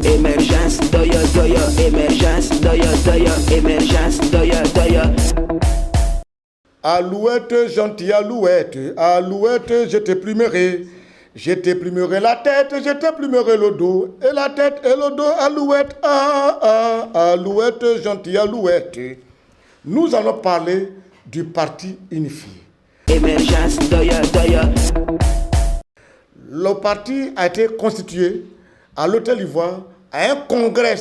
Émergence, doya, doya, émergence, doya, doya, émergence, doya, doya. Alouette, gentille alouette, alouette, je te plumerai. Je te plumerai la tête, je te plumerai le dos, et la tête et le dos, alouette, alouette, gentille alouette. Nous allons parler du parti unifié. Émergence, doya, doya. Le parti a été constitué à l'Hôtel Ivoire, à un congrès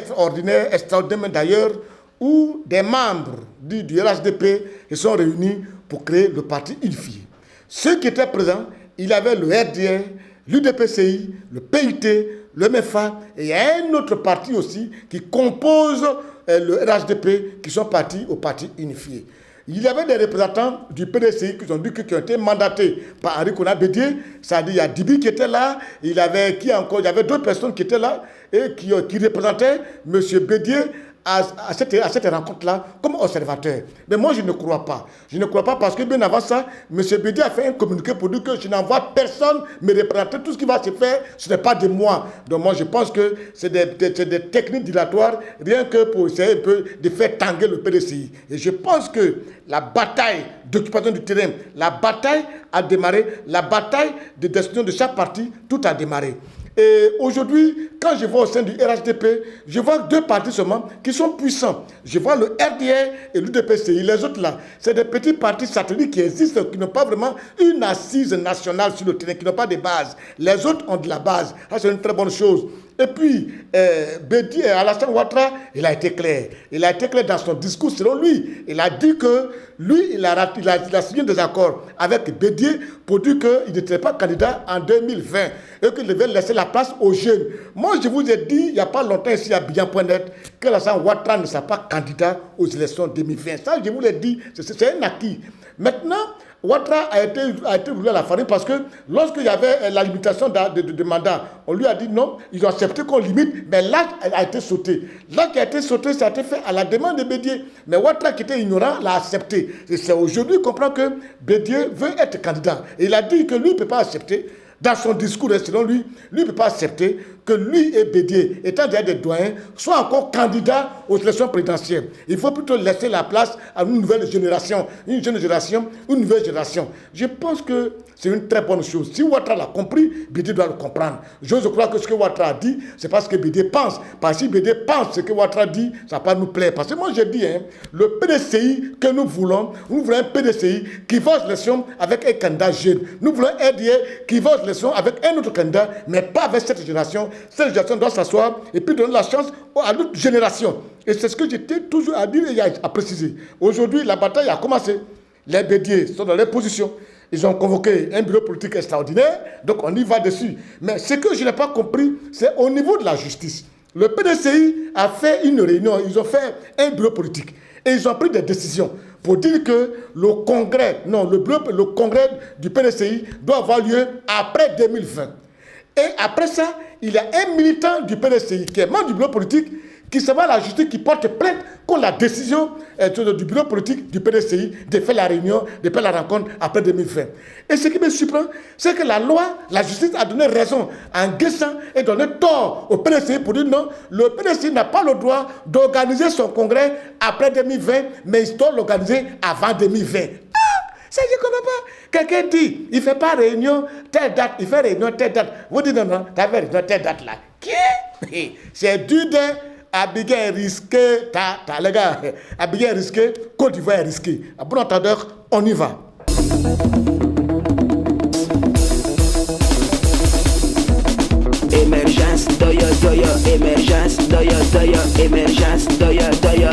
extraordinaire d'ailleurs, où des membres du RHDP se sont réunis pour créer le parti unifié. Ceux qui étaient présents, il y avait le RDR, l'UDPCI, le PIT, le MEFA, et il y a un autre parti aussi qui compose le RHDP, qui sont partis au parti unifié. Il y avait des représentants du PDCI qui ont été mandatés par Henri Konan Bédié. C'est-à-dire, il y a Dibi qui était là, il y avait d'autres personnes qui étaient là et qui représentaient M. Bédié à cette rencontre-là comme observateur. Mais moi, je ne crois pas. Je ne crois pas parce que bien avant ça, M. Bédié a fait un communiqué pour dire que je n'envoie personne me représenter. Tout ce qui va se faire, ce n'est pas de moi. Donc moi, je pense que c'est des techniques dilatoires, rien que pour essayer un peu de faire tanguer le PDCI. Et je pense que la bataille d'occupation du terrain, la bataille a démarré, la bataille de destruction de chaque parti, tout a démarré. Et aujourd'hui, quand je vois au sein du RHDP, je vois deux partis seulement qui sont puissants. Je vois le RDR et l'UDPCI. Les autres là, c'est des petits partis satellites qui existent, qui n'ont pas vraiment une assise nationale sur le terrain, qui n'ont pas de base. Les autres ont de la base. Ça, c'est une très bonne chose. Et puis, Alassane Ouattara, il a été clair. Il a été clair dans son discours, selon lui. Il a dit que lui, il a signé des accords avec Bédié pour dire qu'il n'était pas candidat en 2020 et qu'il devait laisser la place aux jeunes. Moi, je vous ai dit, il n'y a pas longtemps ici à Bian.net, que Alassane Ouattara ne sera pas candidat aux élections 2020. Ça, je vous l'ai dit, c'est un acquis. Maintenant, Ouattara a été voulu à la farine parce que lorsqu'il y avait la limitation de mandat, on lui a dit non, ils ont accepté qu'on limite, mais l'âge a été sauté. L'âge qui a été sauté, ça a été fait à la demande de Bédié. Mais Ouattara, qui était ignorant, l'a accepté. Et c'est aujourd'hui qu'on comprend que Bédié veut être candidat. Et il a dit que lui ne peut pas accepter. Dans son discours, selon lui, lui ne peut pas accepter que lui et Bédié, étant déjà des doyens, soient encore candidats aux élections présidentielles. Il faut plutôt laisser la place à une nouvelle génération, une jeune génération, une nouvelle génération. Je pense que c'est une très bonne chose. Si Ouattara l'a compris, Bédié doit le comprendre. Je crois que ce que Ouattara a dit, c'est parce que Bédié pense. Parce que si Bédié pense ce que Ouattara dit, ça ne va pas nous plaire. Parce que moi, j'ai dit, le PDCI que nous voulons un PDCI qui va aux élections avec un candidat jeune. Nous voulons un RDA qui va aux élections avec un autre candidat, mais pas avec cette génération. Cette génération doit s'asseoir et puis donner la chance à l'autre génération. Et c'est ce que j'étais toujours à dire et à préciser. Aujourd'hui, la bataille a commencé. Les Bédiés sont dans leur position. Ils ont convoqué un bureau politique extraordinaire, donc on y va dessus. Mais ce que je n'ai pas compris, c'est au niveau de la justice. Le PDCI a fait une réunion, ils ont fait un bureau politique. Et ils ont pris des décisions pour dire que le congrès du PDCI doit avoir lieu après 2020. Et après ça, il y a un militant du PDCI qui est membre du bureau politique qui se va à la justice, qui porte plainte contre la décision du bureau politique du PDCI de faire la réunion, de faire la rencontre après 2020. Et ce qui me surprend, c'est que la justice a donné raison en Guessan et donné tort au PDCI pour dire non, le PDCI n'a pas le droit d'organiser son congrès après 2020, mais il doit l'organiser avant 2020. Ça, je ne comprends pas. Quelqu'un dit, il ne fait pas réunion telle date, il fait réunion telle date. Vous dites non, non, tu as fait réunion telle date là. Qui? C'est du de Abidjan risqué, les gars, Abidjan risqué, Côte d'Ivoire risqué. À bon entendeur, on y va. Émergence, doya, doya, émergence, doya, doya, émergence, doya, doya.